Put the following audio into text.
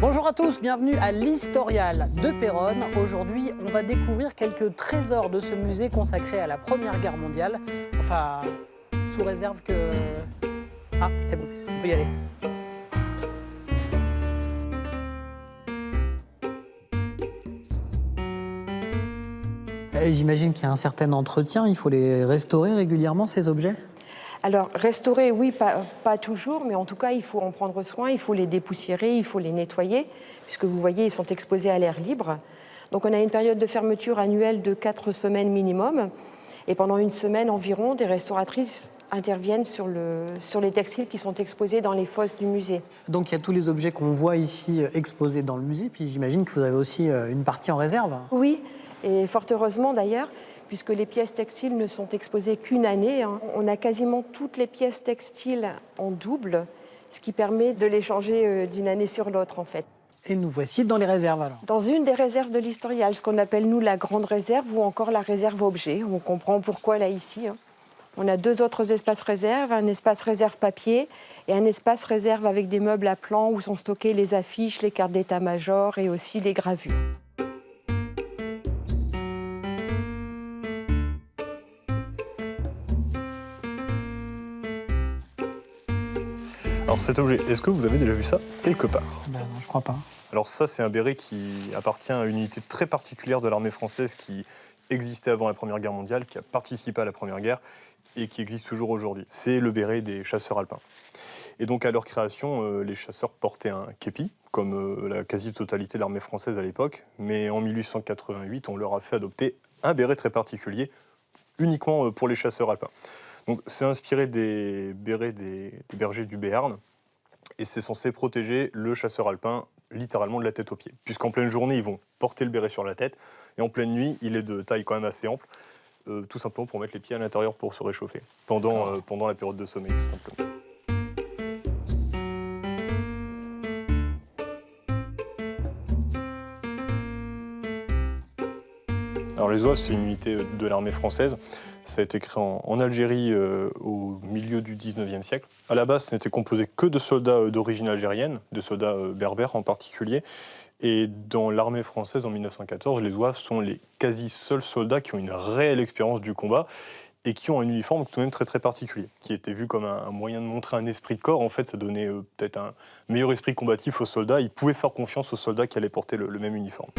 Bonjour à tous, bienvenue à l'Historial de Péronne. Aujourd'hui, on va découvrir quelques trésors de ce musée consacré à la Première Guerre mondiale. Enfin, sous réserve que... Ah, c'est bon, on peut y aller. J'imagine qu'il y a un certain entretien, il faut les restaurer régulièrement, ces objets? Alors, restaurer, oui, pas toujours, mais en tout cas, il faut en prendre soin, il faut les dépoussiérer, il faut les nettoyer, puisque vous voyez, ils sont exposés à l'air libre. Donc, on a une période de fermeture annuelle de 4 semaines minimum, et pendant une semaine environ, des restauratrices interviennent sur les textiles qui sont exposés dans les fosses du musée. Donc il y a tous les objets qu'on voit ici exposés dans le musée, puis j'imagine que vous avez aussi une partie en réserve. Oui, et fort heureusement d'ailleurs, puisque les pièces textiles ne sont exposées qu'une année. On a quasiment toutes les pièces textiles en double, ce qui permet de les changer d'une année sur l'autre, en fait. Et nous voici dans les réserves alors. Dans une des réserves de l'Historial, ce qu'on appelle, nous, la grande réserve ou encore la réserve objet. On comprend pourquoi, là, ici. On a 2 autres espaces réserves, un espace réserve papier et un espace réserve avec des meubles à plan où sont stockées les affiches, les cartes d'état-major et aussi les gravures. Alors cet objet, est-ce que vous avez déjà vu ça quelque part? Ben non, je crois pas. Alors ça, c'est un béret qui appartient à une unité très particulière de l'armée française qui existait avant la Première Guerre mondiale, qui a participé à la Première Guerre et qui existe toujours aujourd'hui. C'est le béret des chasseurs alpins. Et donc à leur création, les chasseurs portaient un képi, comme la quasi-totalité de l'armée française à l'époque, mais en 1888, on leur a fait adopter un béret très particulier, uniquement pour les chasseurs alpins. Donc c'est inspiré des bérets des bergers du Béarn, et c'est censé protéger le chasseur alpin littéralement de la tête aux pieds. Puisqu'en pleine journée, ils vont porter le béret sur la tête, et en pleine nuit, il est de taille quand même assez ample, tout simplement pour mettre les pieds à l'intérieur pour se réchauffer, pendant la période de sommeil, tout simplement. Alors les Zouaves, c'est une unité de l'armée française. Ça a été créé en Algérie au milieu du 19e siècle. À la base, ce n'était composé que de soldats d'origine algérienne, de soldats berbères en particulier. Et dans l'armée française, en 1914, les Zouaves sont les quasi seuls soldats qui ont une réelle expérience du combat et qui ont un uniforme tout de même très très particulier, qui était vu comme un moyen de montrer un esprit de corps. En fait, ça donnait peut-être un meilleur esprit combatif aux soldats. Ils pouvaient faire confiance aux soldats qui allaient porter le même uniforme.